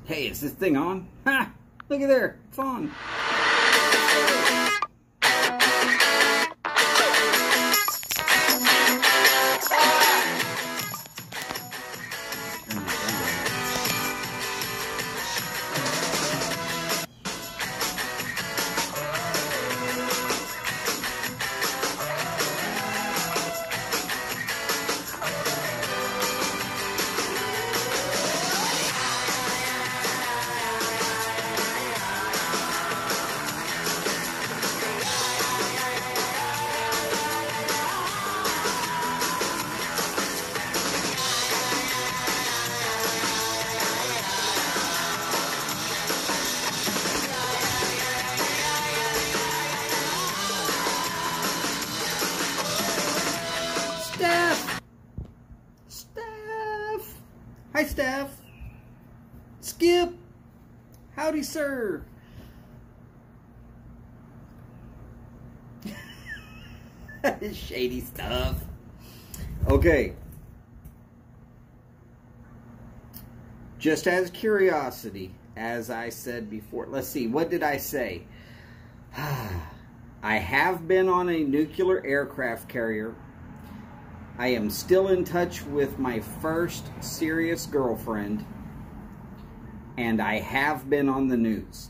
Hey, is this thing on? Ha! Look at there. It's on. Steph! Hi, Steph. Skip. Howdy, sir. Shady stuff. Okay. Just as curiosity, as I said before. Let's see, what did I say? I have been on a nuclear aircraft carrier. I am still in touch with my first serious girlfriend. And I have been on the news.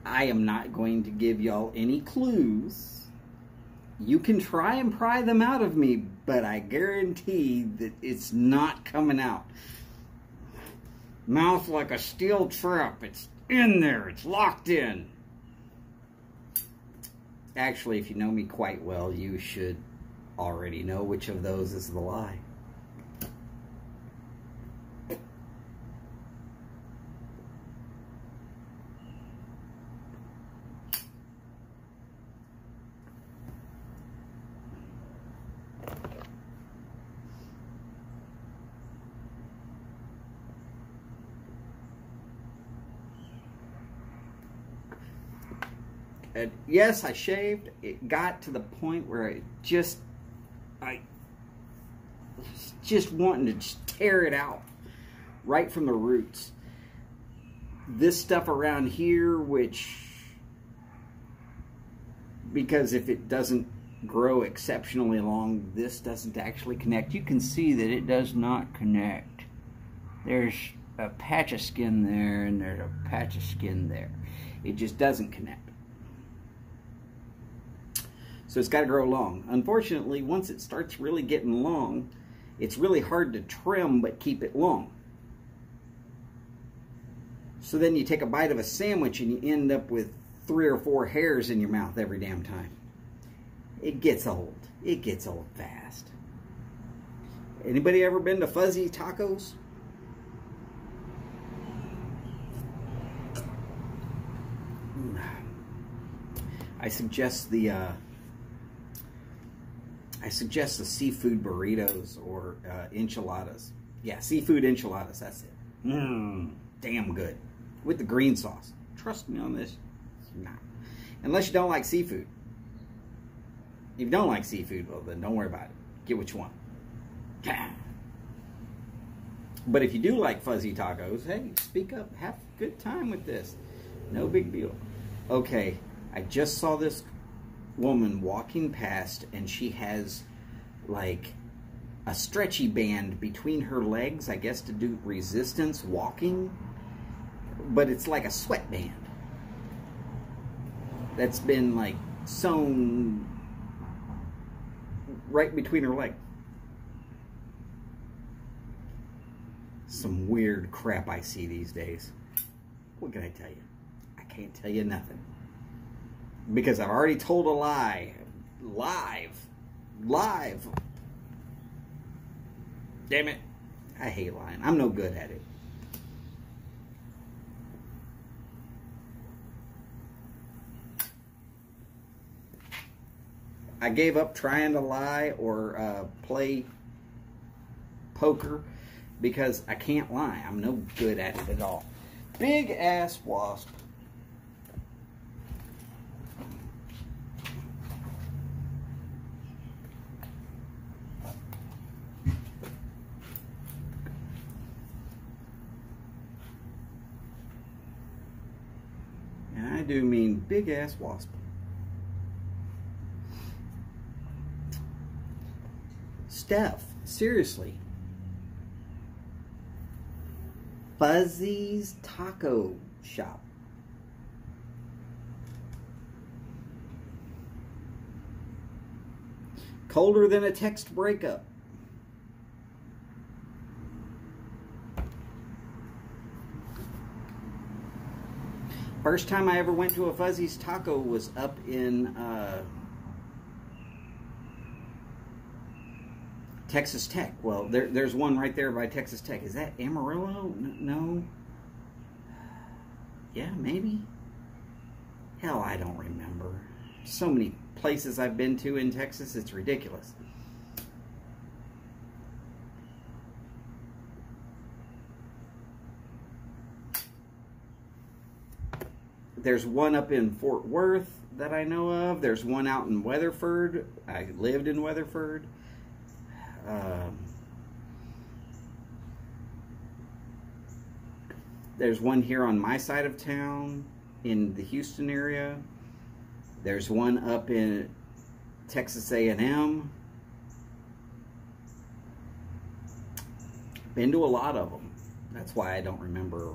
I am not going to give y'all any clues. You can try and pry them out of me, but I guarantee that it's not coming out. Mouth like a steel trap. It's in there. It's locked in. Actually, if you know me quite well, you should already know which of those is the lie. Yes, I shaved. It got to the point where I just wanting to just tear it out right from the roots. This stuff around here, because if it doesn't grow exceptionally long, this doesn't actually connect. You can see that it does not connect. There's a patch of skin there and there's a patch of skin there. It just doesn't connect. So it's got to grow long. Unfortunately, once it starts really getting long, it's really hard to trim but keep it long. So then you take a bite of a sandwich and you end up with 3 or 4 hairs in your mouth every damn time. It gets old. It gets old fast. Anybody ever been to Fuzzy Tacos? I suggest the seafood burritos or enchiladas. Yeah, seafood enchiladas, that's it. Damn good. With the green sauce. Trust me on this. Nah. Unless you don't like seafood. If you don't like seafood, well then don't worry about it. Get what you want. But if you do like fuzzy tacos, hey, speak up. Have a good time with this. No big deal. Okay, I just saw this woman walking past and she has like a stretchy band between her legs, I guess to do resistance walking, but it's like a sweatband that's been like sewn right between her legs. Some weird crap I see these days. What can I tell you? I can't tell you nothing. Because I've already told a lie. Live. Damn it. I hate lying. I'm no good at it. I gave up trying to lie or play poker because I can't lie. I'm no good at it at all. Big ass wasp. do mean big ass wasp. Steph, seriously. Fuzzy's Taco Shop. Colder than a text breakup. First time I ever went to a Fuzzy's Taco was up in Texas Tech. Well, there's one right there by Texas Tech. Is that Amarillo? No. Yeah, maybe. Hell, I don't remember. So many places I've been to in Texas, it's ridiculous. There's one up in Fort Worth that I know of. There's one out in Weatherford. I lived in Weatherford. There's one here on my side of town in the Houston area. There's one up in Texas A&M. Been to a lot of them. That's why I don't remember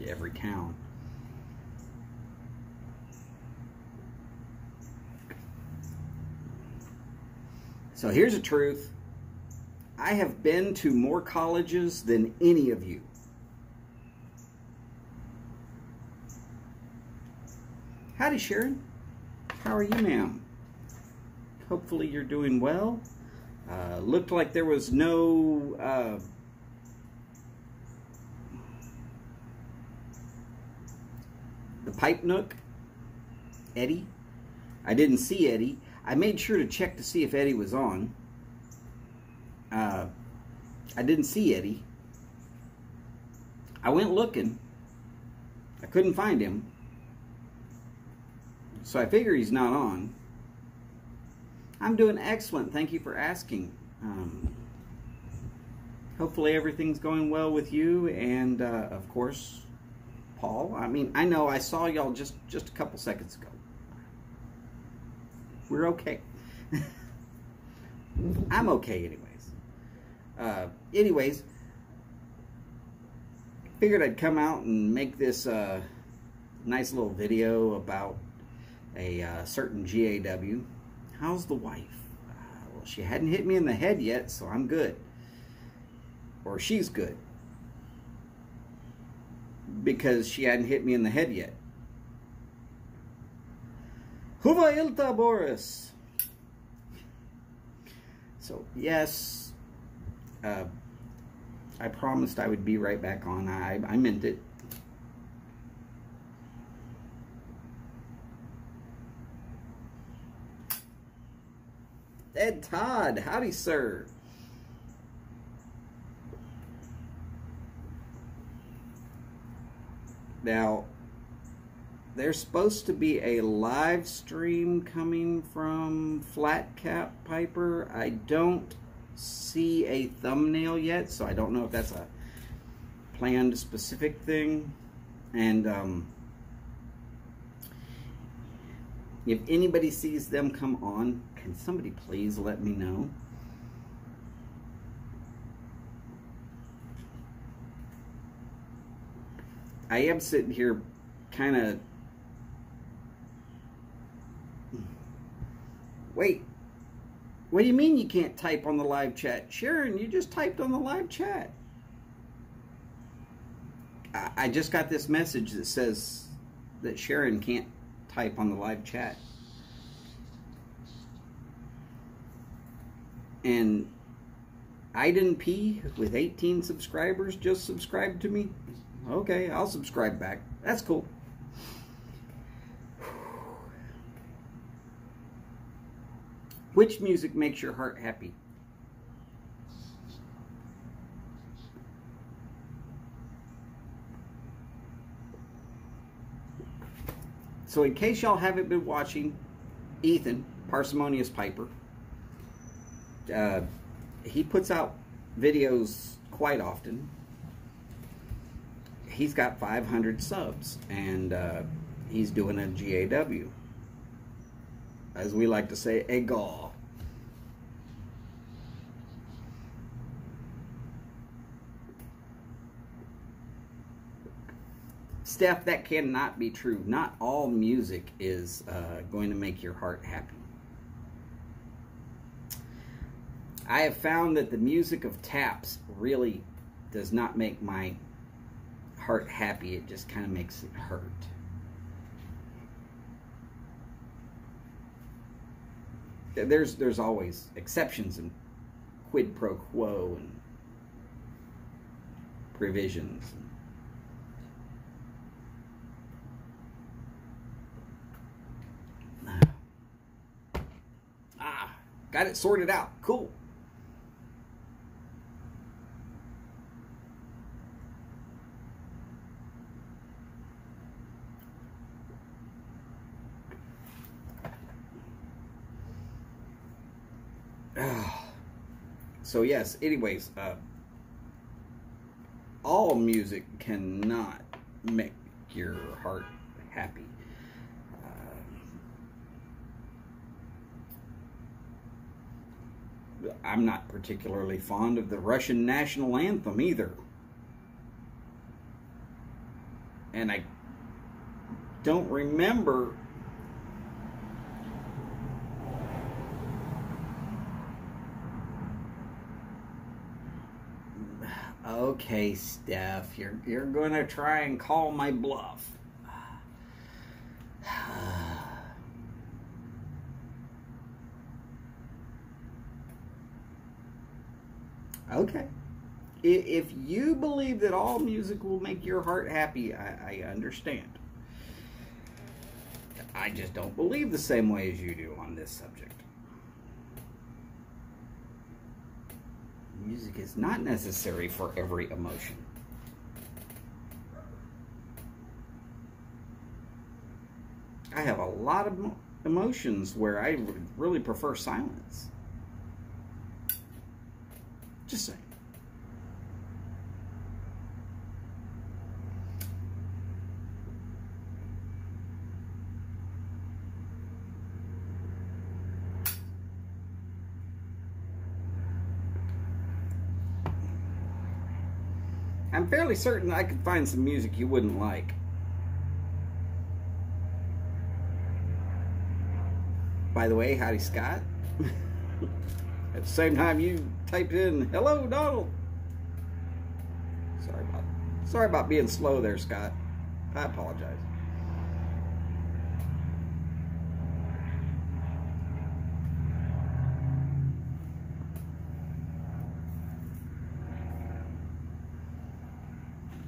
every town. So here's the truth. I have been to more colleges than any of you. Howdy, Sharon. How are you, ma'am? Hopefully you're doing well. Looked like there was no the Pipe Nook. Eddie. I didn't see Eddie. I made sure to check to see if Eddie was on. I didn't see Eddie. I went looking. I couldn't find him. So I figure he's not on. I'm doing excellent. Thank you for asking. Hopefully everything's going well with you and, of course, Paul. I mean, I know I saw y'all just a couple seconds ago. We're okay. I'm okay anyways. Figured I'd come out and make this nice little video about a certain GAW. How's the wife? Well, she hadn't hit me in the head yet, so I'm good. Or she's good. Because she hadn't hit me in the head yet. Huva Ilta Boris. So, yes, I promised I would be right back on. I meant it. Ed Todd, howdy, sir. Now, there's supposed to be a live stream coming from Flat Cap Piper. I don't see a thumbnail yet, so I don't know if that's a planned specific thing. And if anybody sees them come on, can somebody please let me know? I am sitting here kind of... Wait, what do you mean you can't type on the live chat? Sharon, you just typed on the live chat. I just got this message that says that Sharon can't type on the live chat. And Aiden P with 18 subscribers just subscribed to me. Okay, I'll subscribe back. That's cool. Which music makes your heart happy? So in case y'all haven't been watching, Ethan, Parsimonious Piper, he puts out videos quite often. He's got 500 subs, and He's doing a GAW. As we like to say, a GAW. Steph, that cannot be true. Not all music is going to make your heart happy. I have found that the music of taps really does not make my heart happy. It just kind of makes it hurt. There's always exceptions and quid pro quo and provisions. Got it sorted out. Cool. So yes, anyways, all music cannot make your heart happy. I'm not particularly fond of the Russian national anthem either. And I don't remember okay, Steph, you're going to try and call my bluff. Okay. If you believe that all music will make your heart happy, I understand. I just don't believe the same way as you do on this subject. Music is not necessary for every emotion. I have a lot of emotions where I really prefer silence. Just saying. I'm fairly certain I could find some music you wouldn't like. By the way, howdy, Scott. At the same time, you typed in, "Hello, Donald." Sorry about being slow there, Scott. I apologize.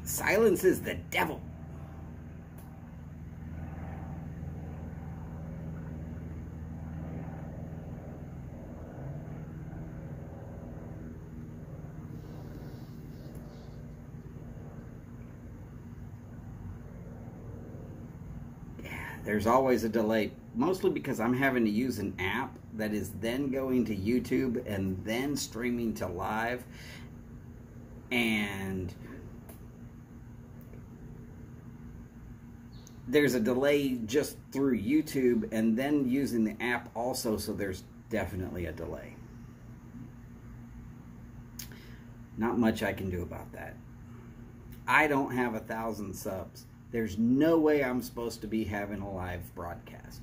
Silence is the devil. There's always a delay, mostly because I'm having to use an app that is then going to YouTube and then streaming to live. And there's a delay just through YouTube and then using the app also, so there's definitely a delay. Not much I can do about that. I don't have 1,000 subs. There's no way I'm supposed to be having a live broadcast.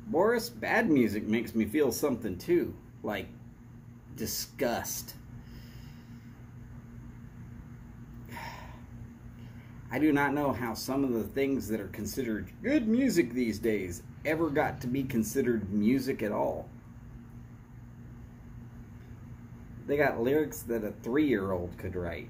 Boris, bad music makes me feel something too, like disgust. I do not know how some of the things that are considered good music these days ever got to be considered music at all. They got lyrics that a 3-year-old could write.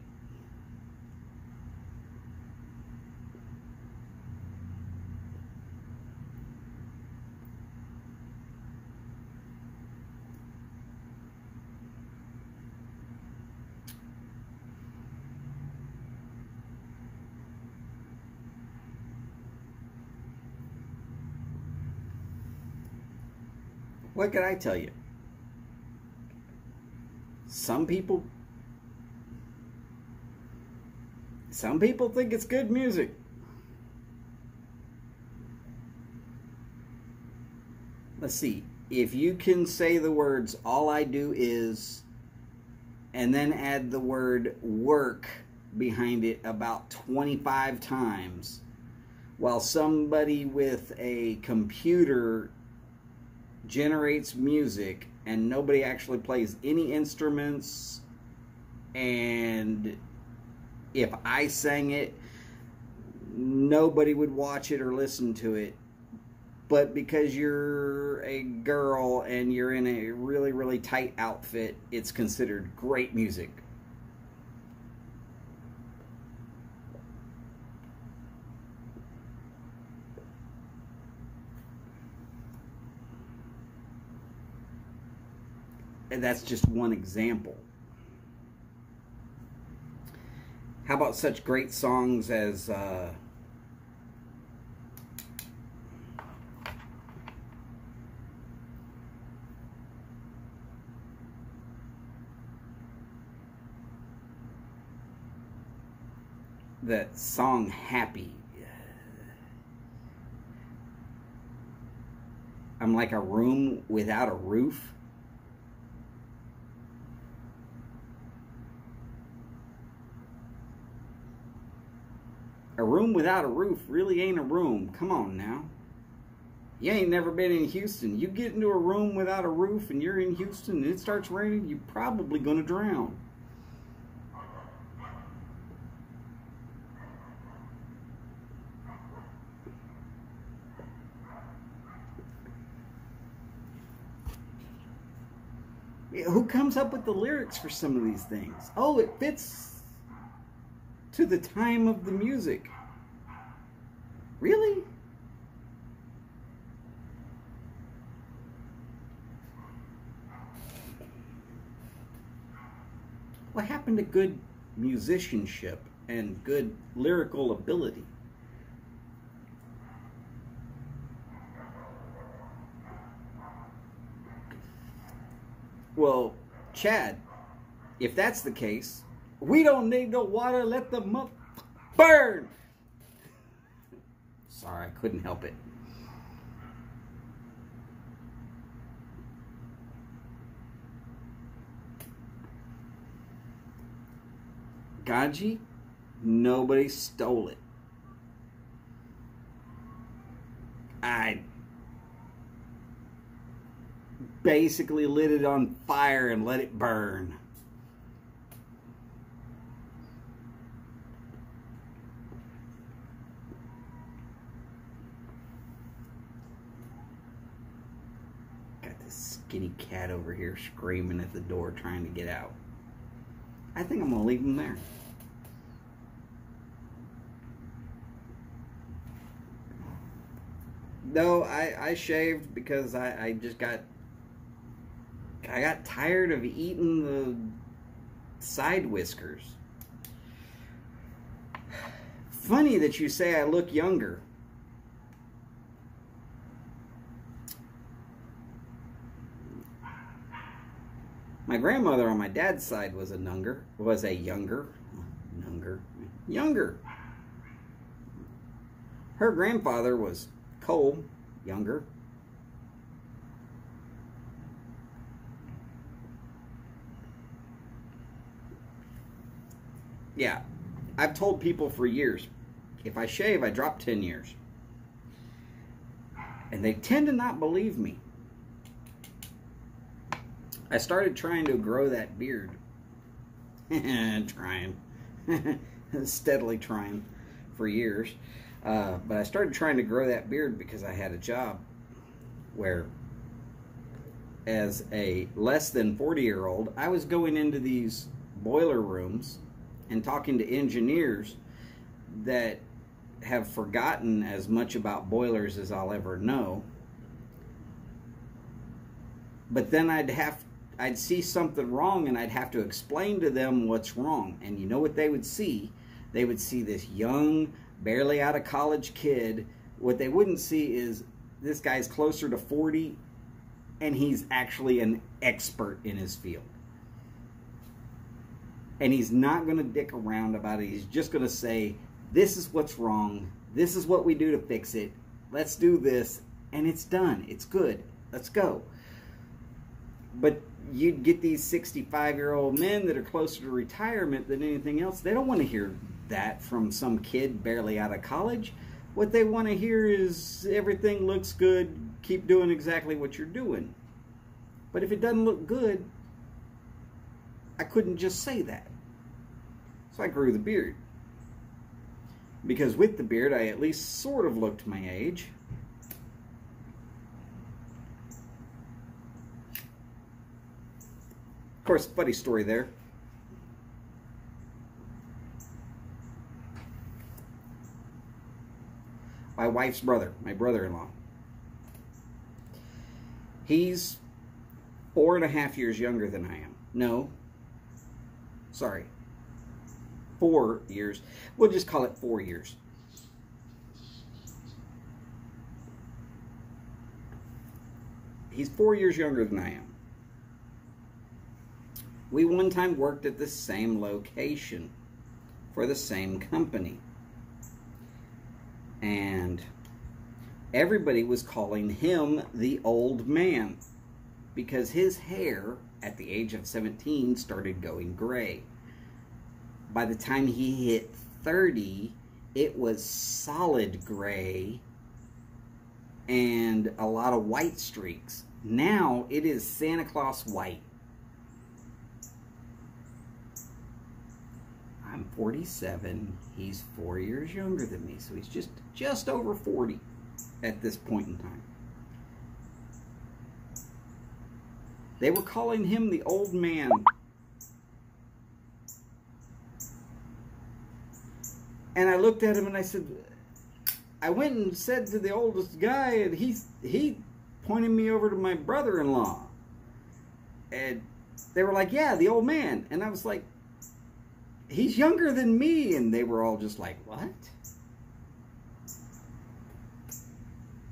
What can I tell you? Some people think it's good music. Let's see. If you can say the words, all I do is, and then add the word work behind it about 25 times, while somebody with a computer generates music and nobody actually plays any instruments, and if I sang it, nobody would watch it or listen to it. But because you're a girl and you're in a really, really tight outfit, it's considered great music. And that's just one example. How about such great songs as that song Happy? I'm like a room without a roof. A room without a roof really ain't a room. Come on now. You ain't never been in Houston. You get into a room without a roof and you're in Houston and it starts raining, you're probably going to drown. Who comes up with the lyrics for some of these things? Oh, it fits to the time of the music. Really? What happened to good musicianship and good lyrical ability? Well, Chad, if that's the case, we don't need no water, let the mother burn. Sorry, I couldn't help it. Gaji, nobody stole it. I basically lit it on fire and let it burn. Got this skinny cat over here screaming at the door trying to get out. I think I'm gonna leave him there. No, I shaved because I got tired of eating the side whiskers. Funny that you say I look younger. My grandmother on my dad's side was younger. Her grandfather was Cole, younger. Yeah, I've told people for years, if I shave, I drop 10 years. And they tend to not believe me. I started trying to grow that beard. Steadily trying for years. But I started trying to grow that beard because I had a job where, as a less than 40-year-old, I was going into these boiler rooms and talking to engineers that have forgotten as much about boilers as I'll ever know. But then I'd see something wrong and I'd have to explain to them what's wrong. And you know what they would see? They would see this young, barely out of college kid. What they wouldn't see is this guy's closer to 40 and he's actually an expert in his field. And he's not going to dick around about it. He's just going to say, this is what's wrong. This is what we do to fix it. Let's do this. And it's done. It's good. Let's go. But you'd get these 65-year-old men that are closer to retirement than anything else. They don't want to hear that from some kid barely out of college. What they want to hear is everything looks good. Keep doing exactly what you're doing. But if it doesn't look good, I couldn't just say that. So I grew the beard. Because with the beard, I at least sort of looked my age. Of course, funny story there. My wife's brother, my brother-in-law. He's 4.5 years younger than I am. No. Sorry. 4 years. We'll just call it 4 years. He's 4 years younger than I am. We one time worked at the same location for the same company. And everybody was calling him the old man because his hair at the age of 17 started going gray. By the time he hit 30, it was solid gray and a lot of white streaks. Now it is Santa Claus white. I'm 47. He's 4 years younger than me, so he's just over 40 at this point in time. They were calling him the old man. And I looked at him and I said, I went and said to the oldest guy, and he pointed me over to my brother-in-law. And they were like, yeah, the old man. And I was like, he's younger than me. And they were all just like, what?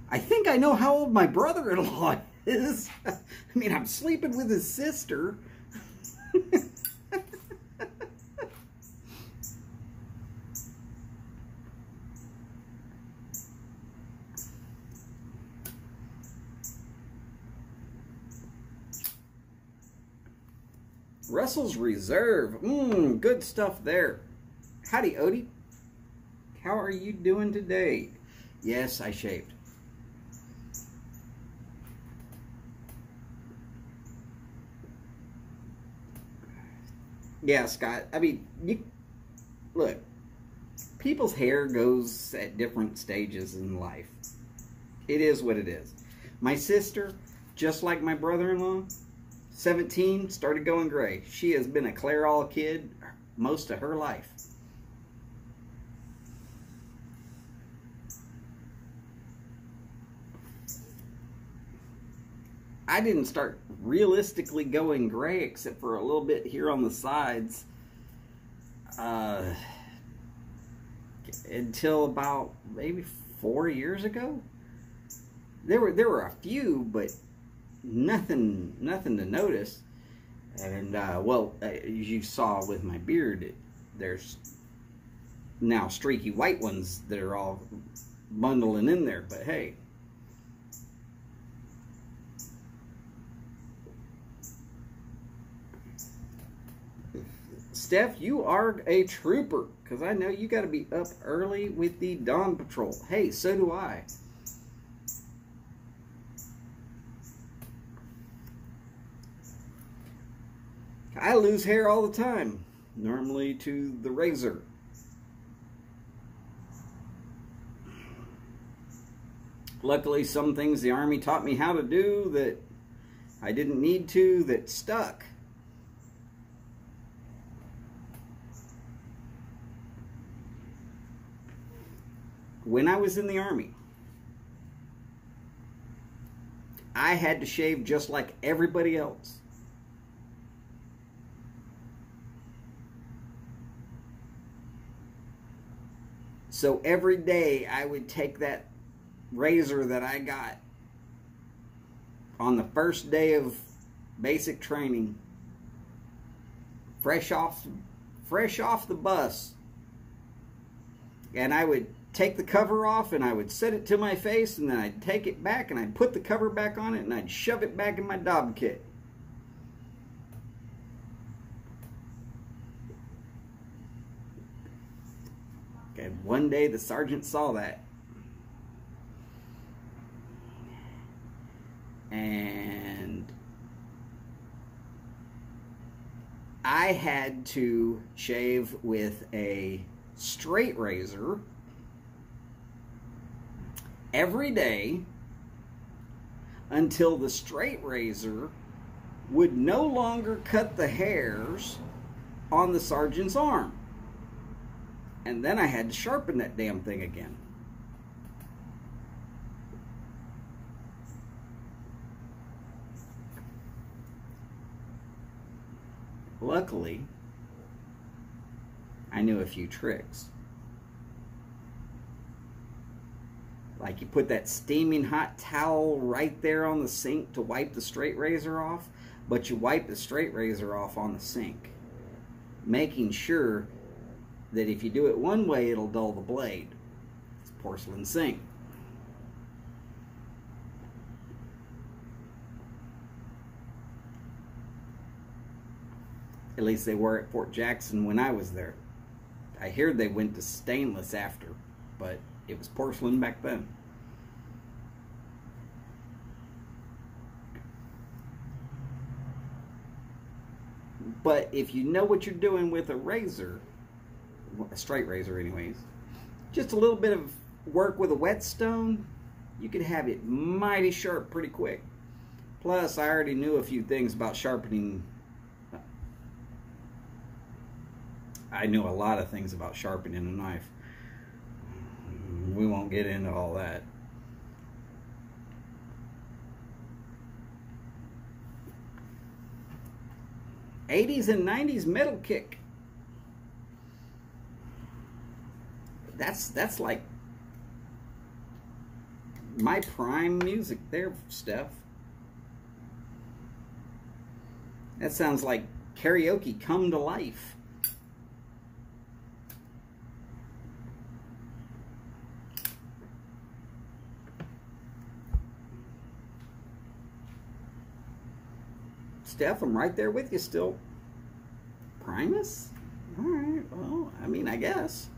I think I know how old my brother-in-law is. I mean, I'm sleeping with his sister. Russell's Reserve. Good stuff there. Howdy, Odie. How are you doing today? Yes, I shaved. Yeah, Scott. I mean, look, people's hair goes at different stages in life. It is what it is. My sister, just like my brother-in-law, 17, started going gray. She has been a Clairol kid most of her life. I didn't start realistically going gray except for a little bit here on the sides until about maybe 4 years ago. There were a few, but nothing to notice. And well, as you saw with my beard, there's now streaky white ones that are all bundling in there, but hey. Steph, you are a trooper, because I know you got to be up early with the Dawn Patrol. Hey, so do I. I lose hair all the time, normally to the razor. Luckily, some things the Army taught me how to do that I didn't need to, that stuck. When I was in the Army, I had to shave just like everybody else. So every day I would take that razor that I got, on the first day of basic training, fresh off the bus, and I would take the cover off and I would set it to my face, and then I'd take it back and I'd put the cover back on it and I'd shove it back in my dob kit. And one day the sergeant saw that, and I had to shave with a straight razor every day until the straight razor would no longer cut the hairs on the sergeant's arm. And then I had to sharpen that damn thing again. Luckily, I knew a few tricks. Like, you put that steaming hot towel right there on the sink to wipe the straight razor off, but you wipe the straight razor off on the sink, making sure that if you do it one way, it'll dull the blade. It's a porcelain sink. At least they were at Fort Jackson when I was there. I hear they went to stainless after, but it was porcelain back then. But if you know what you're doing with a razor, a straight razor anyways, just a little bit of work with a whetstone, you can have it mighty sharp pretty quick. Plus, I already knew a few things about sharpening. I knew a lot of things about sharpening a knife. We won't get into all that. '80s and '90s metal kick. That's like my prime music there, Steph. That sounds like karaoke come to life. Steph, I'm right there with you still. Primus? Alright, well, I mean, I guess.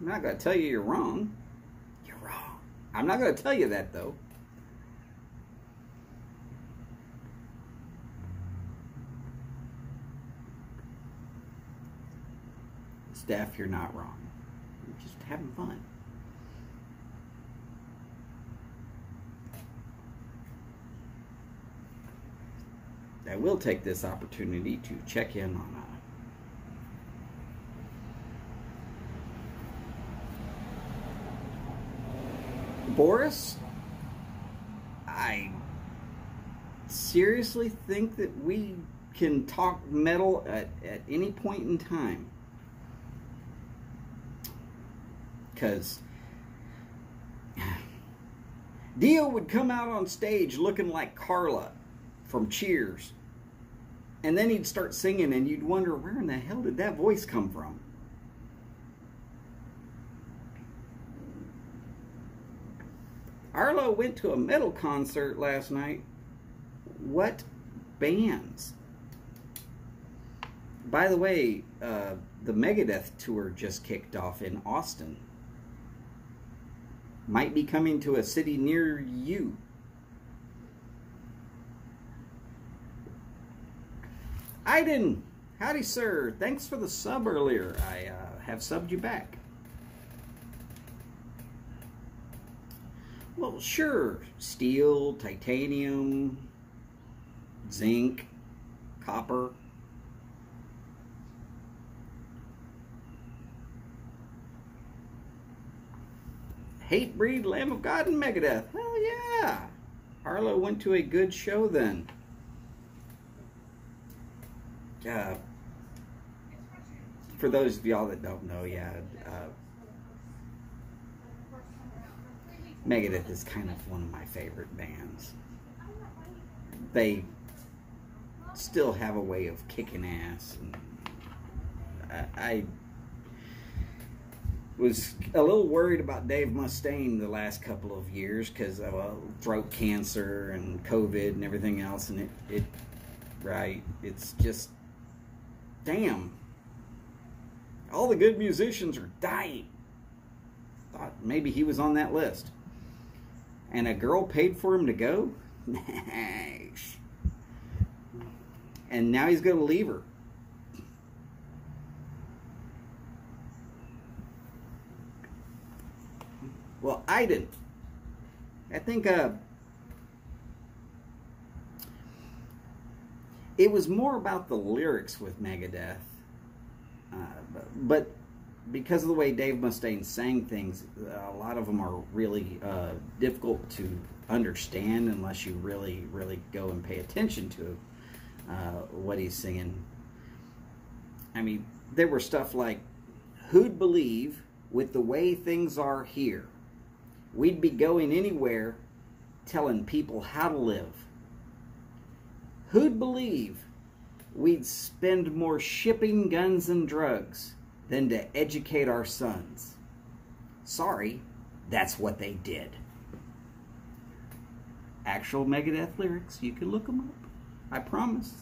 I'm not going to tell you you're wrong. You're wrong. I'm not going to tell you that, though. Steph, you're not wrong. You're just having fun. I will take this opportunity to check in on Boris. I seriously think that we can talk metal at any point in time. Because Dio would come out on stage looking like Carla from Cheers, and then he'd start singing and you'd wonder, where in the hell did that voice come from? Arlo went to a metal concert last night. What bands? By the way, the Megadeth tour just kicked off in Austin. Might be coming to a city near you. Aiden, howdy sir. Thanks for the sub earlier. I have subbed you back. Well, sure. Steel, titanium, zinc, copper. Hatebreed, Lamb of God, and Megadeth. Hell yeah. Arlo went to a good show then. for those of y'all that don't know, yeah, Megadeth is kind of one of my favorite bands. They still have a way of kicking ass. And I was a little worried about Dave Mustaine the last couple of years because of throat cancer and COVID and everything else, and it's just, damn, all the good musicians are dying. Thought maybe he was on that list. And a girl paid for him to go? Nice. And now he's going to leave her. Well, I didn't. I think it was more about the lyrics with Megadeth. But because of the way Dave Mustaine sang things, a lot of them are really difficult to understand unless you really, really go and pay attention to what he's singing. I mean, there were stuff like, who'd believe with the way things are here, we'd be going anywhere telling people how to live. Who'd believe we'd spend more shipping guns and drugs than to educate our sons? Sorry, that's what they did. Actual Megadeth lyrics, you can look them up. I promise.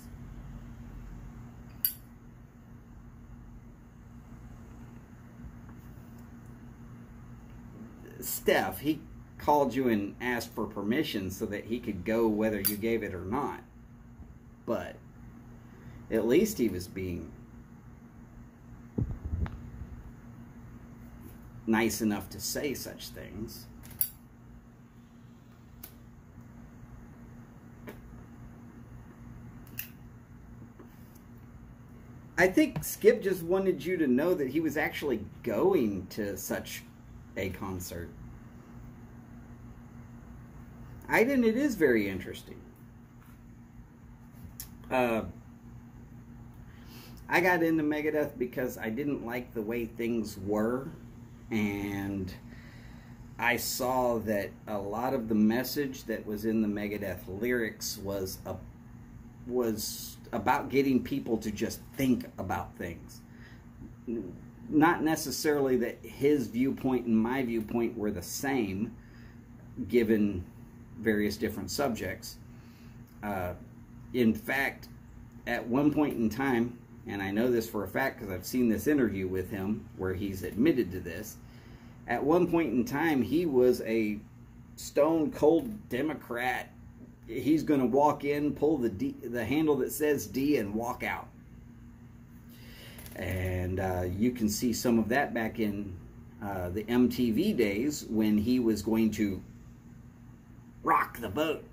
Steph, he called you and asked for permission so that he could go whether you gave it or not. But at least he was being nice enough to say such things. I think Skip just wanted you to know that he was actually going to such a concert. It is very interesting. I got into Megadeth because I didn't like the way things were, and I saw that a lot of the message that was in the Megadeth lyrics was about getting people to just think about things. Not necessarily that his viewpoint and my viewpoint were the same, given various different subjects. In fact, at one point in time, and I know this for a fact because I've seen this interview with him where he's admitted to this, at one point in time he was a stone cold Democrat. He's going to walk in, pull the handle that says D, and walk out. And you can see some of that back in the MTV days when he was going to rock the boat.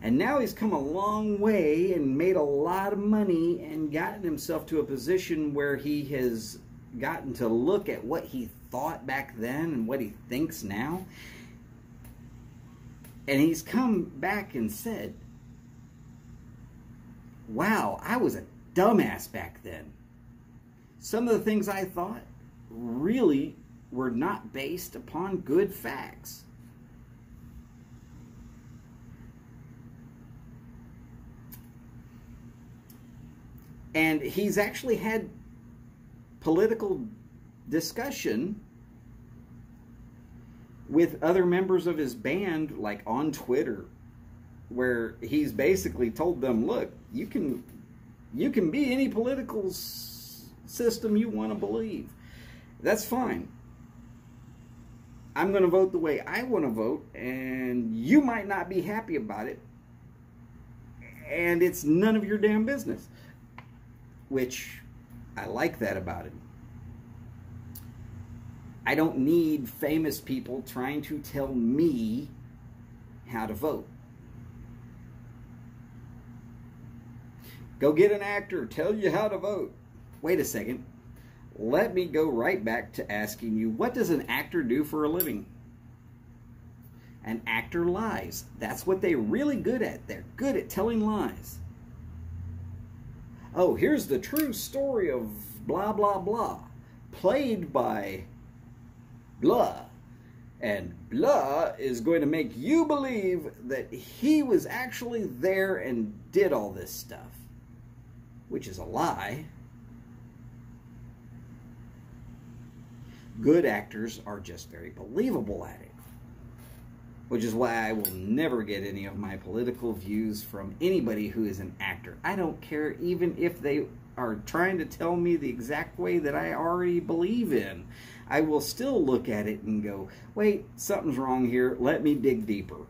And now he's come a long way and made a lot of money and gotten himself to a position where he has gotten to look at what he thought back then and what he thinks now. And he's come back and said, wow, I was a dumbass back then. Some of the things I thought really were not based upon good facts. And he's actually had political discussion with other members of his band, like on Twitter, where he's basically told them, look, you can be any political system you want to believe. That's fine. I'm going to vote the way I want to vote, and you might not be happy about it, and it's none of your damn business. Which, I like that about him. I don't need famous people trying to tell me how to vote. Go get an actor, tell you how to vote. Wait a second. Let me go right back to asking you, what does an actor do for a living? An actor lies. That's what they're really good at. They're good at telling lies. oh, here's the true story of blah, blah, blah, played by blah. And blah is going to make you believe that he was actually there and did all this stuff, which is a lie. Good actors are just very believable at it, which is why I will never get any of my political views from anybody who is an actor. I don't care even if they are trying to tell me the exact way that I already believe in. I will still look at it and go, wait, something's wrong here. Let me dig deeper.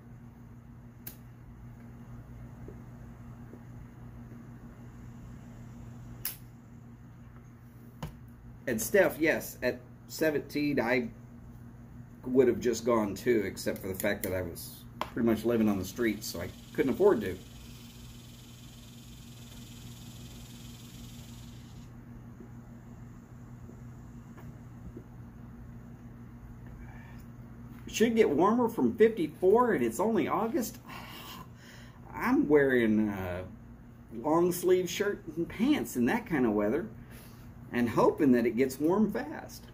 And Steph, yes, at 17, I would have just gone too, except for the fact that I was pretty much living on the streets, so I couldn't afford to. Should get warmer from 54 and it's only August. I'm wearing a long sleeve shirt and pants in that kind of weather and hoping that it gets warm fast.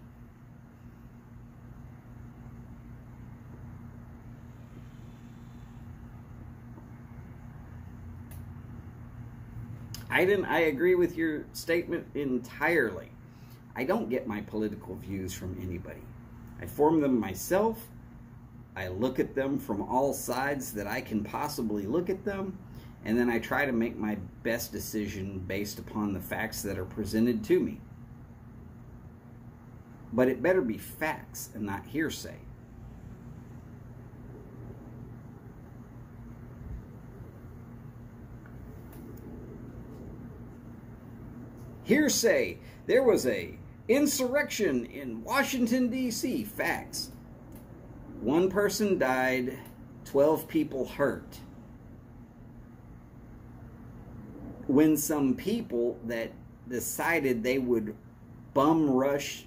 I agree with your statement entirely. I don't get my political views from anybody. I form them myself. I look at them from all sides that I can possibly look at them, and then I try to make my best decision based upon the facts that are presented to me. But it better be facts and not hearsay. Hearsay. There was a insurrection in Washington, D.C. Facts. 1 person died, 12 people hurt. When some people that decided they would bum rush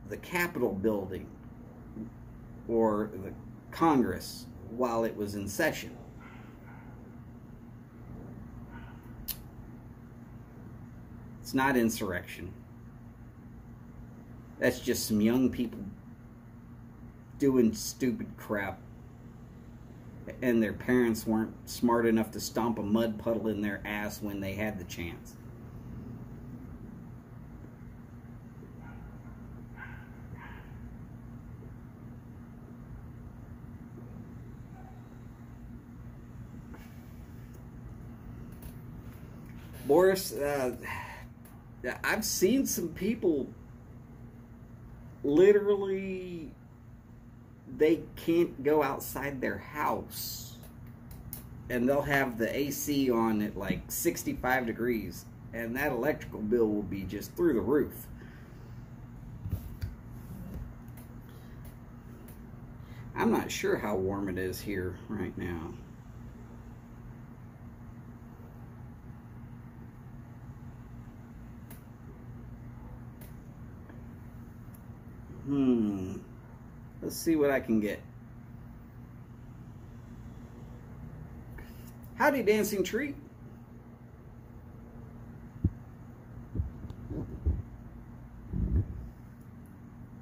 the Capitol building or the Congress while it was in session. It's not insurrection. That's just some young people doing stupid crap, and their parents weren't smart enough to stomp a mud puddle in their ass when they had the chance. Boris, I've seen some people literally, they can't go outside their house and they'll have the AC on at like 65 degrees and that electrical bill will be just through the roof. I'm not sure how warm it is here right now. Let's see what I can get. Howdy, Dancing Tree.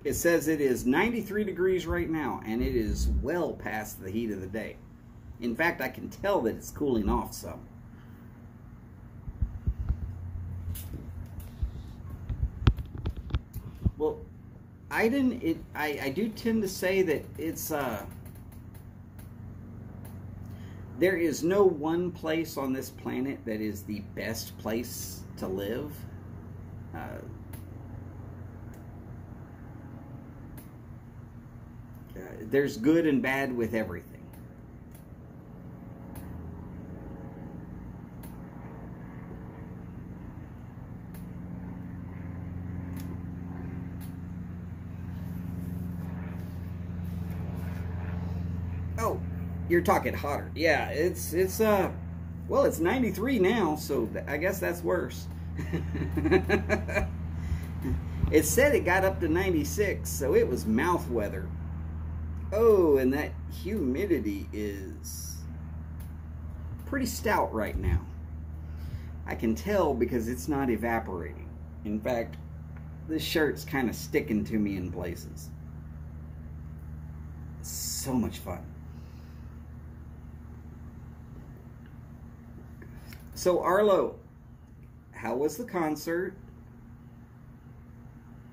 It says it is 93 degrees right now, and it is well past the heat of the day. In fact, I can tell that it's cooling off some. Well, I do tend to say that it's there is no one place on this planet that is the best place to live. There's good and bad with everything. Oh, you're talking hotter. Yeah, it's well, it's 93 now, so I guess that's worse. It said it got up to 96, so it was mouth weather. Oh, and that humidity is pretty stout right now. I can tell because it's not evaporating. In fact, this shirt's kind of sticking to me in places. So much fun. So Arlo, how was the concert?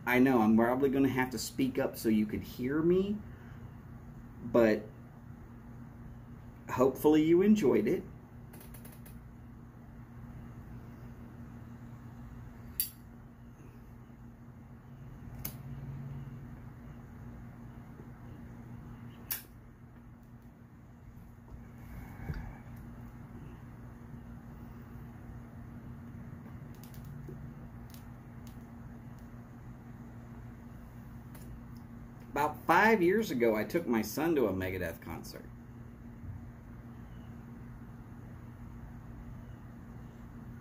I know I'm probably going to have to speak up so you could hear me, but hopefully you enjoyed it. About 5 years ago, I took my son to a Megadeth concert.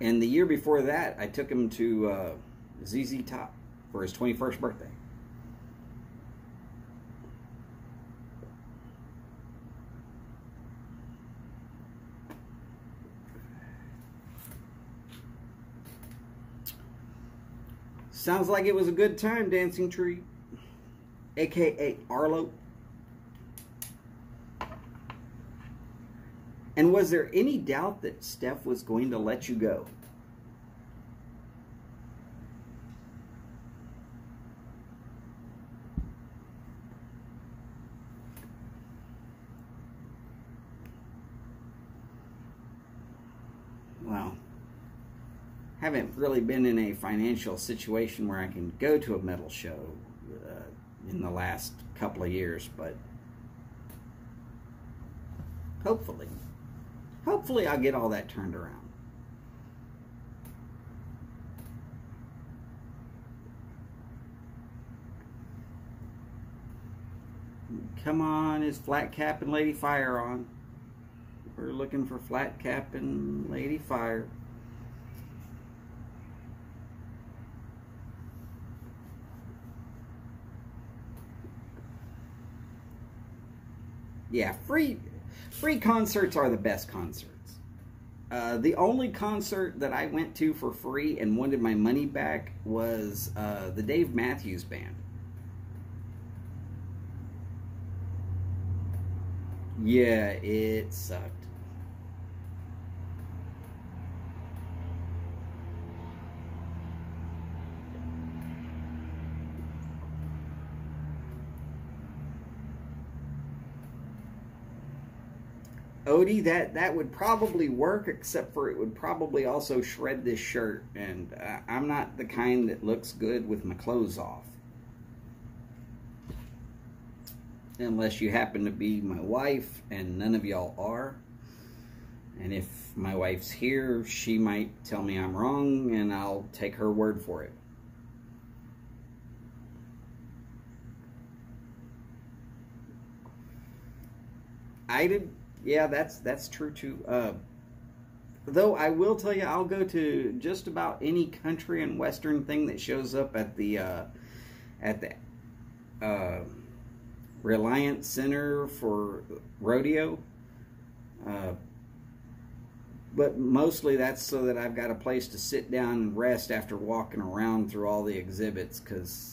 And the year before that, I took him to ZZ Top for his 21st birthday. Sounds like it was a good time, Dancing Tree, aka Arlo. And was there any doubt that Steph was going to let you go? Well, haven't really been in a financial situation where I can go to a metal show in the last couple of years, but hopefully I'll get all that turned around. Come on, is Flat Cap and Lady Fire on? We're looking for Flat Cap and Lady Fire. Yeah, free concerts are the best concerts. The only concert that I went to for free and wanted my money back was the Dave Matthews Band. Yeah, it sucked. Odie, that would probably work, except for it would probably also shred this shirt, and I'm not the kind that looks good with my clothes off. Unless you happen to be my wife, and none of y'all are. And if my wife's here, she might tell me I'm wrong, and I'll take her word for it. Yeah, that's true too. Though I will tell you, I'll go to just about any country and western thing that shows up at the Reliance Center for rodeo. But mostly that's so that I've got a place to sit down and rest after walking around through all the exhibits, because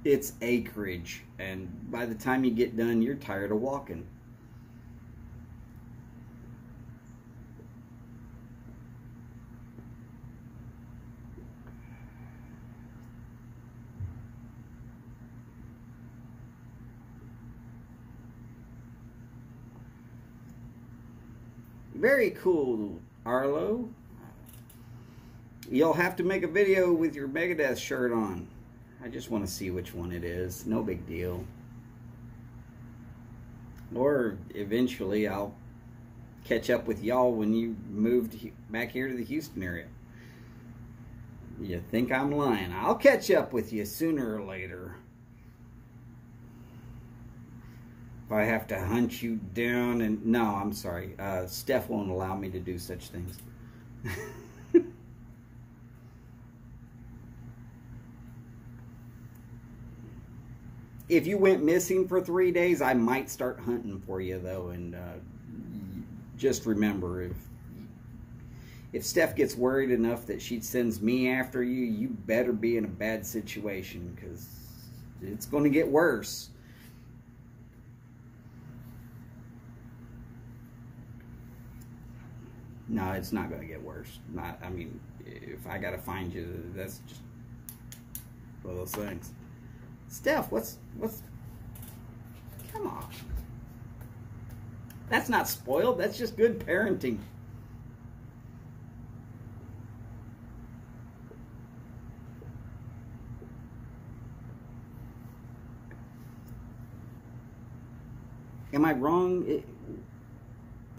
it's acreage, and by the time you get done, you're tired of walking. Very cool, Arlo. You'll have to make a video with your Megadeth shirt on. I just want to see which one it is. No big deal. Or eventually I'll catch up with y'all when you moved back here to the Houston area. You think I'm lying? I'll catch up with you sooner or later. If I have to hunt you down and... No, I'm sorry. Steph won't allow me to do such things. If you went missing for 3 days, I might start hunting for you, though. And just remember, if Steph gets worried enough that she sends me after you, you better be in a bad situation, because it's going to get worse. No, it's not going to get worse. I mean, if I got to find you, that's just one of those things. Steph, what's, come on. That's not spoiled. That's just good parenting. Am I wrong?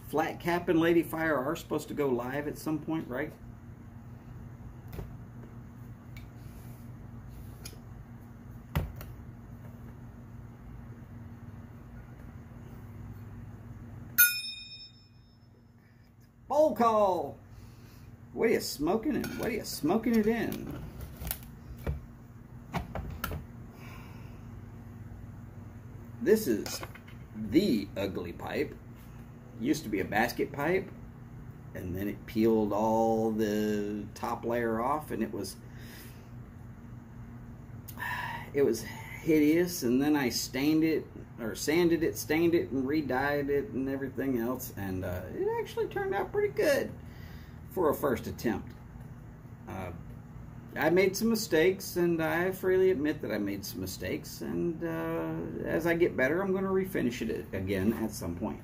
Flat Cap and Lady Fire are supposed to go live at some point, right? Bowl call. What are you smoking in? What are you smoking it in? This is the ugly pipe. Used to be a basket pipe, and then it peeled all the top layer off, and it was hideous. And then I stained it, or sanded it, stained it, and re-dyed it and everything else, and it actually turned out pretty good for a first attempt. I made some mistakes, and I freely admit that I made some mistakes, and as I get better, I'm going to refinish it again at some point.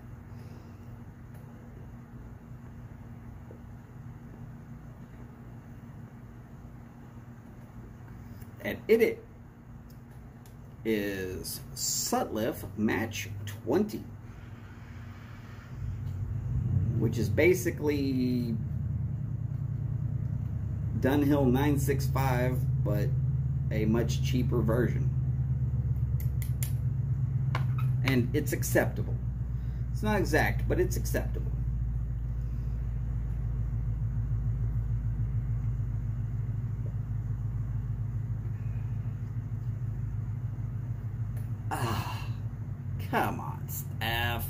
And it is Sutliff Match 20, which is basically Dunhill 965, but a much cheaper version. And it's acceptable. It's not exact, but it's acceptable. Ah, come on, Steph.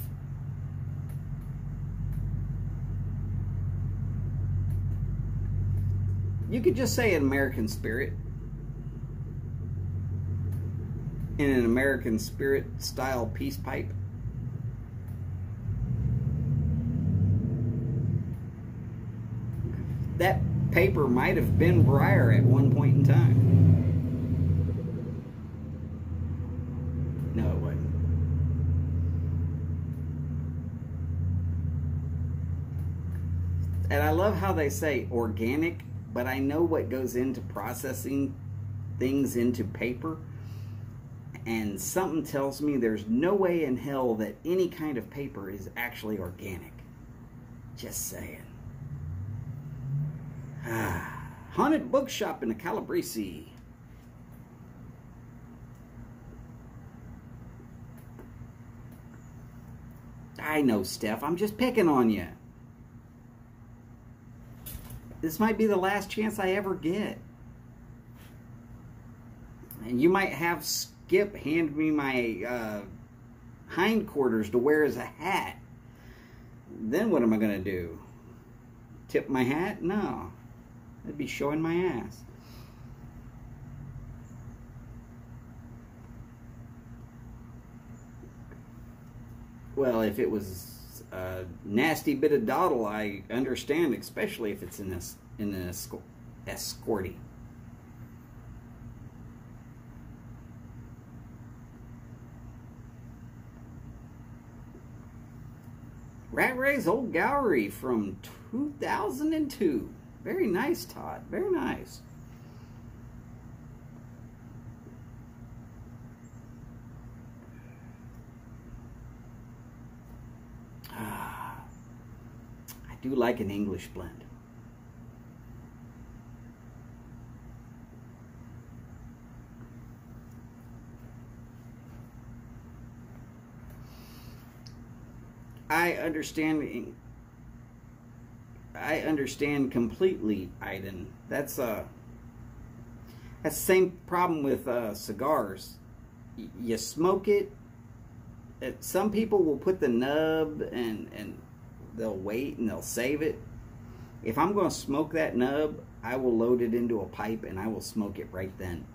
You could just say an American Spirit. In an American Spirit style peace pipe. That paper might have been Briar at one point in time. No, it wasn't. And I love how they say organic, but I know what goes into processing things into paper. And something tells me there's no way in hell that any kind of paper is actually organic. Just saying. Haunted Bookshop in the Calabrese. I know, Steph. I'm just picking on you. This might be the last chance I ever get. And you might have Skip hand me my hindquarters to wear as a hat. Then what am I going to do? Tip my hat? No. I'd be showing my ass. Well, if it was a nasty bit of dawdle, I understand, especially if it's in an escorty. Rat Ray's Old Gallery from 2002. Very nice, Todd. Very nice. I do like an English blend. I understand completely, Aiden. That's the same problem with cigars. You smoke it. Some people will put the nub and they'll wait and they'll save it. If I'm going to smoke that nub, I will load it into a pipe and I will smoke it right then.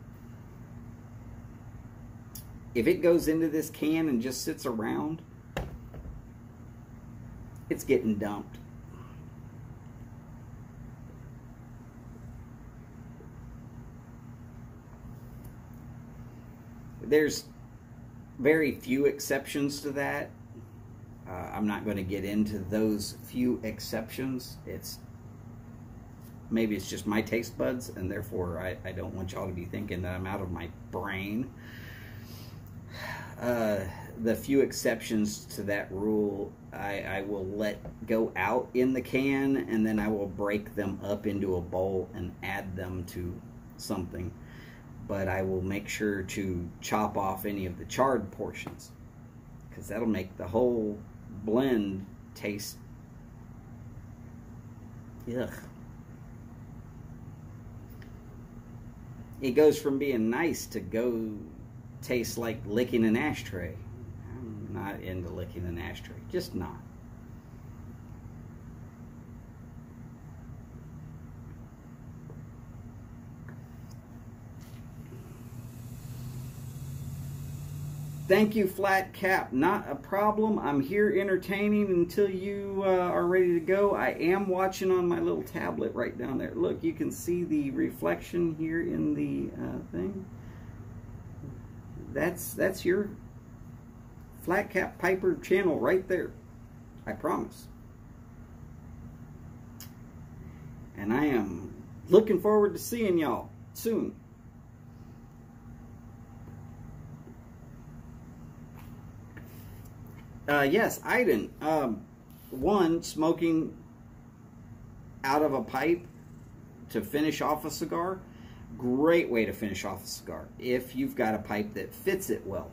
If it goes into this can and just sits around, it's getting dumped. There's very few exceptions to that. I'm not going to get into those few exceptions. Maybe it's just my taste buds, and therefore I don't want y'all to be thinking that I'm out of my brain. The few exceptions to that rule, I will let go out in the can, and then I will break them up into a bowl and add them to something. But I will make sure to chop off any of the charred portions, because that'll make the whole blend taste ugh. It goes from being nice to go taste like licking an ashtray. I'm not into licking an ashtray, just not. Thank you, Flat Cap. Not a problem. I'm here entertaining until you are ready to go. I am watching on my little tablet right down there. Look, you can see the reflection here in the thing. That's your Flat Cap Piper channel right there. I promise. And I am looking forward to seeing y'all soon. Yes, Iden. One, smoking out of a pipe to finish off a cigar. Great way to finish off a cigar if you've got a pipe that fits it well.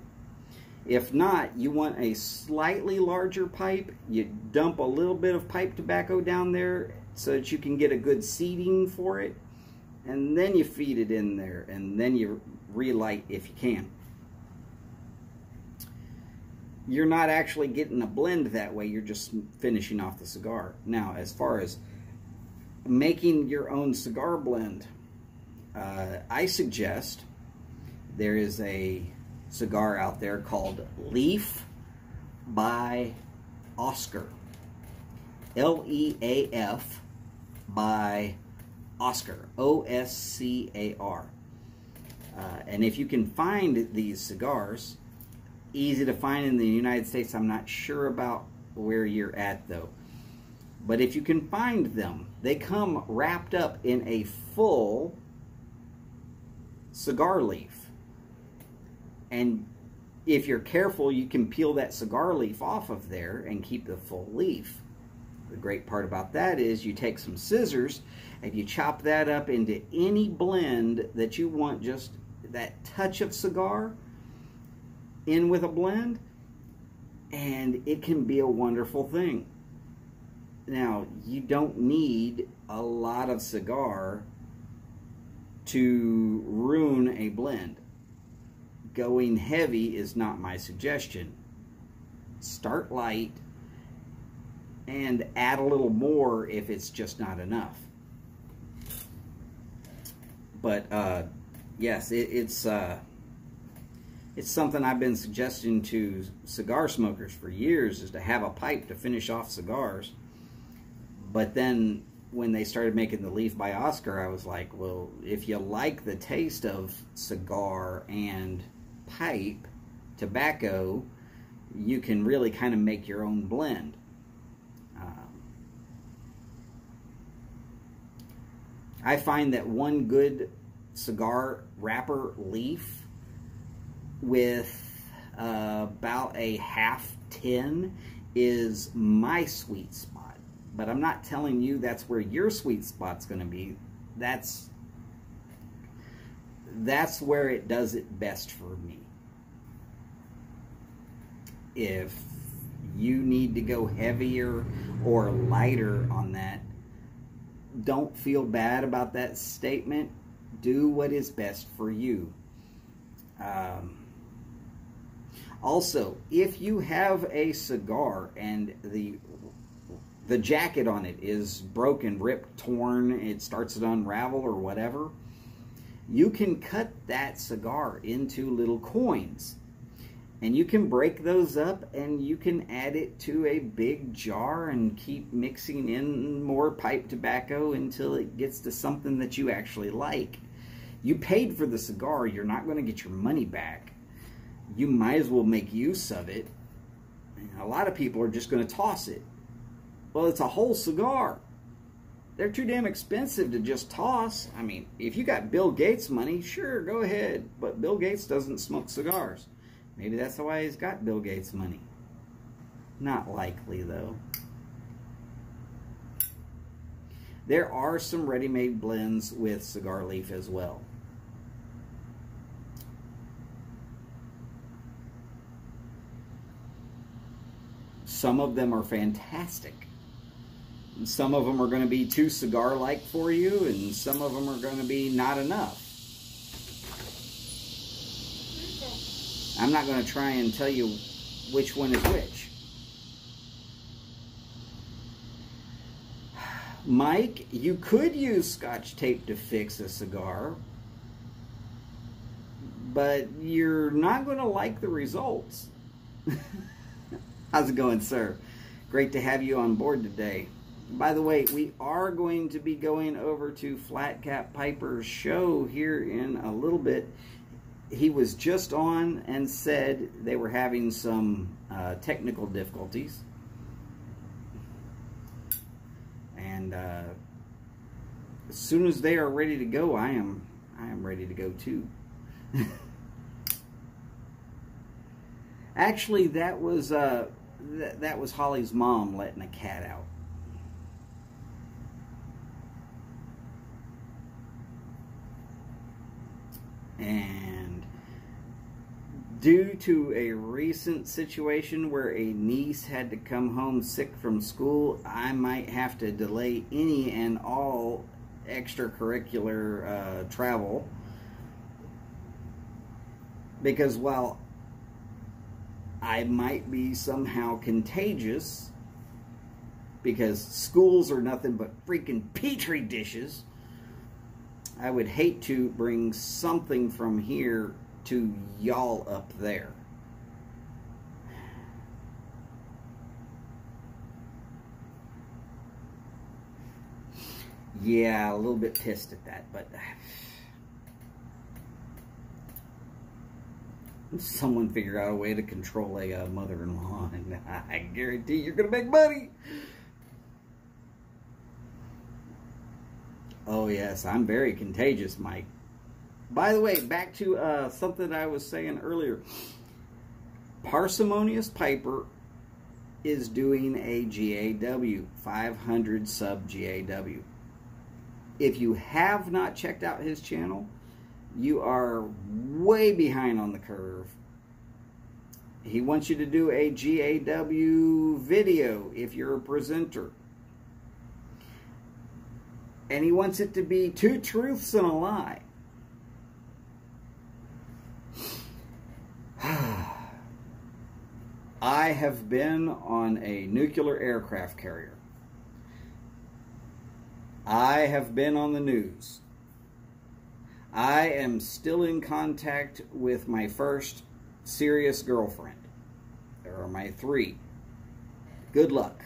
If not, you want a slightly larger pipe. You dump a little bit of pipe tobacco down there so that you can get a good seating for it. And then you feed it in there, and then you relight if you can. You're not actually getting a blend that way, you're just finishing off the cigar. Now, as far as making your own cigar blend, I suggest there is a cigar out there called Leaf by Oscar. L-E-A-F by Oscar. O-S-C-A-R. And if you can find these cigars, easy to find in the United States. I'm not sure about where you're at though. But if you can find them, they come wrapped up in a full cigar leaf. And if you're careful, you can peel that cigar leaf off of there and keep the full leaf. The great part about that is you take some scissors and you chop that up into any blend that you want, just that touch of cigar in with a blend, and it can be a wonderful thing. Now, you don't need a lot of cigar to ruin a blend. Going heavy is not my suggestion. Start light and add a little more if it's just not enough. But yes, it's something I've been suggesting to cigar smokers for years, is to have a pipe to finish off cigars. But then when they started making the Leaf by Oscar, I was like, well, if you like the taste of cigar and pipe tobacco, you can really kind of make your own blend. I find that one good cigar wrapper leaf with about a half tin is my sweet spot. But I'm not telling you that's where your sweet spot's going to be. That's where it does it best for me. If you need to go heavier or lighter on that, don't feel bad about that statement. Do what is best for you. Also, if you have a cigar and the the jacket on it is broken, ripped, torn, it starts to unravel or whatever, you can cut that cigar into little coins. And you can break those up and you can add it to a big jar and keep mixing in more pipe tobacco until it gets to something that you actually like. You paid for the cigar, you're not going to get your money back. You might as well make use of it. A lot of people are just going to toss it. Well, it's a whole cigar. They're too damn expensive to just toss. I mean, if you got Bill Gates money, sure, go ahead. But Bill Gates doesn't smoke cigars. Maybe that's why he's got Bill Gates money. Not likely, though. There are some ready-made blends with cigar leaf as well. Some of them are fantastic. Some of them are going to be too cigar-like for you, and some of them are going to be not enough. I'm not going to try and tell you which one is which. Mike, you could use Scotch tape to fix a cigar, but you're not going to like the results. How's it going, sir? Great to have you on board today. By the way, we are going to be going over to Flat Cap Piper's show here in a little bit. He was just on and said they were having some technical difficulties. And as soon as they are ready to go, I am ready to go too. Actually, that was Holly's mom letting a cat out. And due to a recent situation where a niece had to come home sick from school, I might have to delay any and all extracurricular travel. Because while I might be somehow contagious, because schools are nothing but freaking petri dishes, I would hate to bring something from here to y'all up there. Yeah, a little bit pissed at that, but someone figure out a way to control a mother-in-law, and I guarantee you're gonna make money. Oh yes, I'm very contagious, Mike. By the way, back to something I was saying earlier. Parsimonious Piper is doing a GAW, 500 sub GAW. If you have not checked out his channel, you are way behind on the curve. He wants you to do a GAW video if you're a presenter. And he wants it to be 2 truths and a lie. I have been on a nuclear aircraft carrier. I have been on the news. I am still in contact with my first serious girlfriend. There are my 3. Good luck.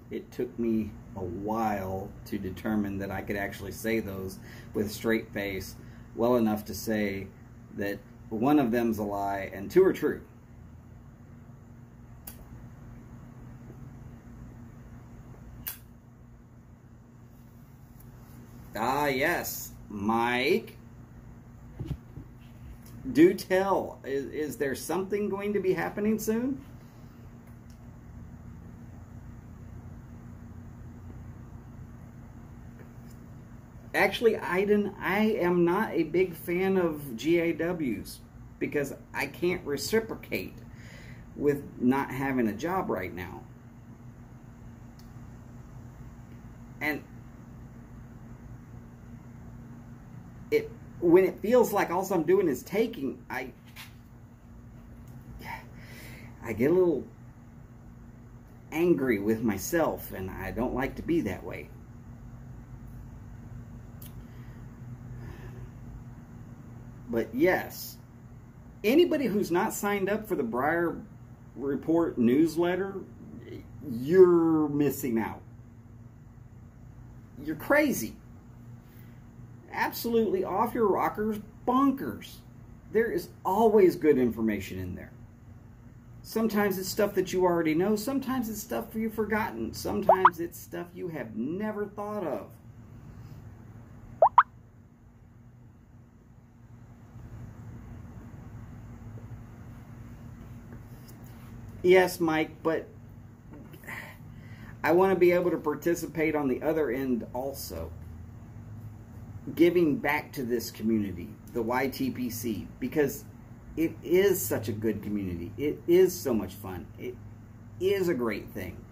It took me a while to determine that I could actually say those with a straight face, well enough to say that one of them's a lie and 2 are true. Ah, yes, Mike. Do tell. Is there something going to be happening soon? Actually, Aiden, I am not a big fan of GAWs because I can't reciprocate with not having a job right now. And when it feels like all I'm doing is taking, I get a little angry with myself, and I don't like to be that way. But yes, anybody who's not signed up for the Briar Report newsletter, you're missing out. You're crazy. Absolutely off your rockers, bonkers. There is always good information in there. Sometimes it's stuff that you already know. Sometimes it's stuff you've forgotten. Sometimes it's stuff you have never thought of. Yes, Mike, but I want to be able to participate on the other end also. Giving back to this community, the YTPC, because it is such a good community. It is so much fun. It is a great thing.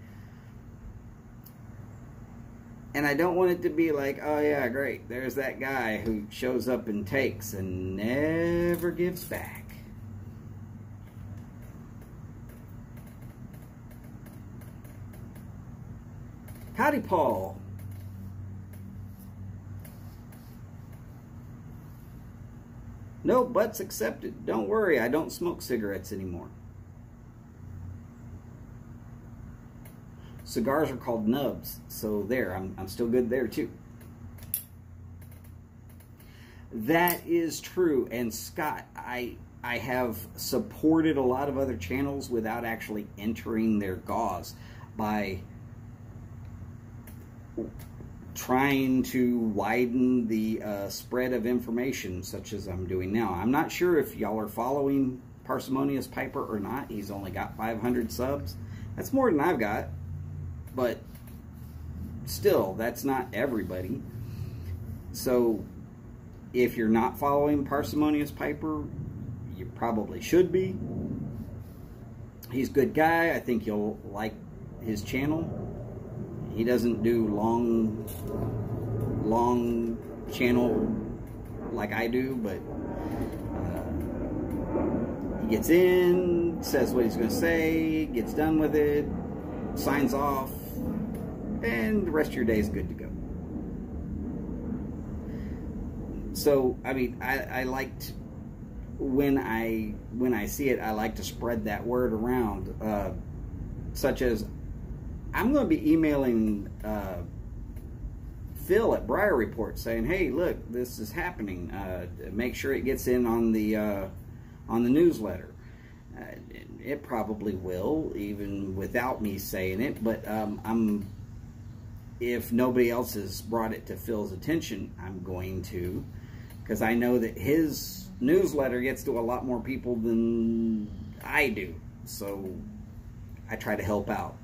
And I don't want it to be like, oh yeah, great, there's that guy who shows up and takes and never gives back. Howdy, Paul. No butts accepted. Don't worry, I don't smoke cigarettes anymore. Cigars are called nubs, so there, I'm still good there too. That is true. And Scott, I have supported a lot of other channels without actually entering their gauze by trying to widen the spread of information, such as I'm doing now. I'm not sure if y'all are following Parsimonious Piper or not. He's only got 500 subs. That's more than I've got, but still, that's not everybody. So if you're not following Parsimonious Piper, you probably should be. He's a good guy. I think you'll like his channel. He doesn't do long channel like I do, but he gets in, says what he's going to say, gets done with it, signs off, and the rest of your day is good to go. So, I mean, I liked, when I see it, I like to spread that word around, such as, I'm going to be emailing Phil at Briar Report saying, hey, look, this is happening. Make sure it gets in on the newsletter. It probably will, even without me saying it, but if nobody else has brought it to Phil's attention, I'm going to, because I know that his newsletter gets to a lot more people than I do, so I try to help out.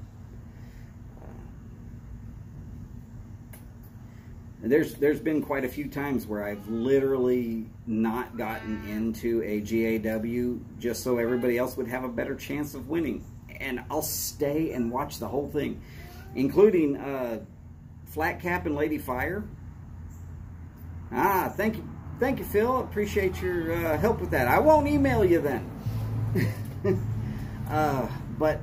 There's been quite a few times where I've literally not gotten into a GAW just so everybody else would have a better chance of winning. And I'll stay and watch the whole thing, including Flat Cap and Lady Fire. Ah, thank you, Phil. Appreciate your help with that. I won't email you then. But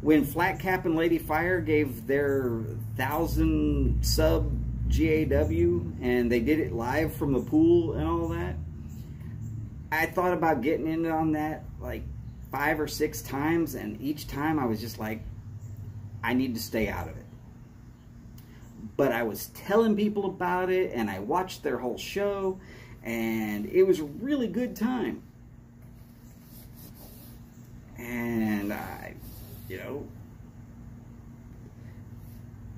when Flat Cap and Lady Fire gave their 1,000 sub GAW and they did it live from the pool and all that, I thought about getting in on that like 5 or 6 times, and each time I was just like, I need to stay out of it. But I was telling people about it, and I watched their whole show, and it was a really good time. And I,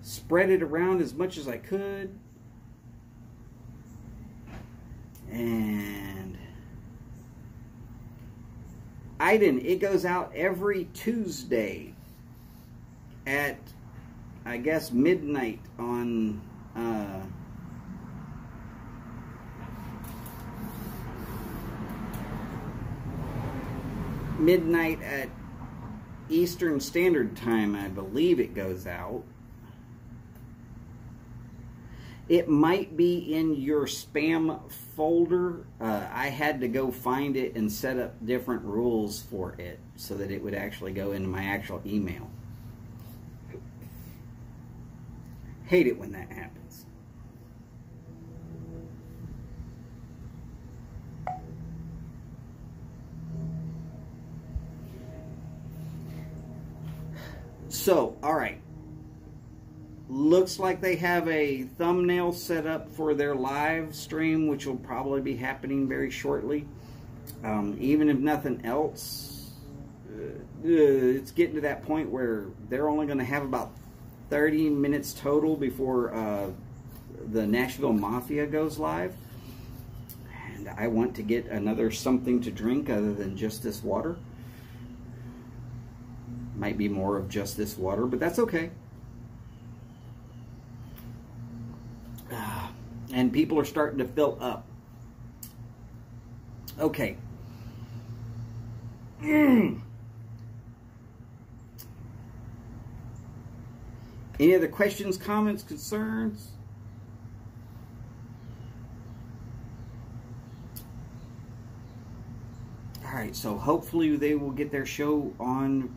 spread it around as much as I could. And Iden, it goes out every Tuesday at, I guess, midnight on midnight at Eastern Standard Time, I believe it goes out. It might be in your spam folder. I had to go find it and set up different rules for it so that it would actually go into my actual email. Hate it when that happens. So, all right. Looks like they have a thumbnail set up for their live stream, which will probably be happening very shortly. Even if nothing else, it's getting to that point where they're only going to have about 30 minutes total before the Nashville Mafia goes live. And I want to get another something to drink other than just this water. Might be more of just this water, but that's okay. And people are starting to fill up. Okay. Any other questions, comments, concerns? All right, so hopefully they will get their show on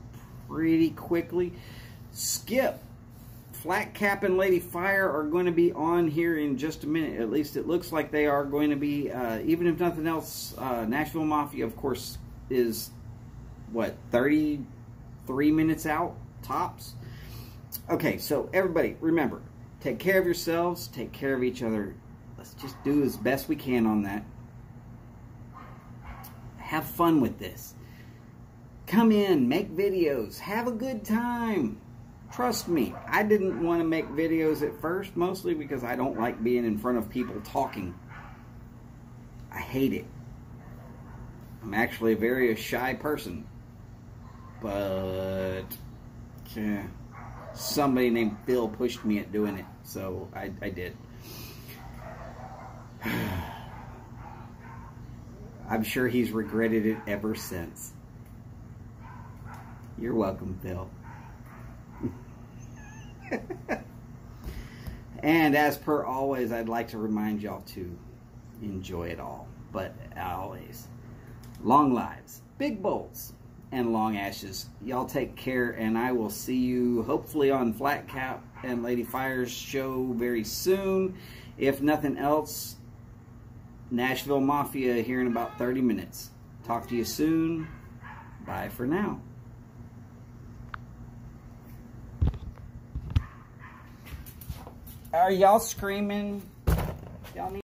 pretty quickly. Skip, Flat Cap, and Lady Fire are going to be on here in just a minute. At least it looks like they are going to be. Even if nothing else, Nashville Mafia, of course, is, what, 33 minutes out, tops? Okay, so everybody, remember, take care of yourselves, take care of each other. Let's just do as best we can on that. Have fun with this. Come in, make videos, have a good time. Trust me, I didn't want to make videos at first, mostly because I don't like being in front of people talking. I hate it. I'm actually a very shy person. But somebody named Phil pushed me at doing it, so I did. I'm sure he's regretted it ever since. You're welcome, Phil. And as per always, I'd like to remind y'all to enjoy it all. But always, long lives, big bowls, and long ashes. Y'all take care, and I will see you hopefully on Flat Cap and Lady Fire's show very soon. If nothing else, Nashville Mafia here in about 30 minutes. Talk to you soon. Bye for now. Are y'all screaming? Y'all need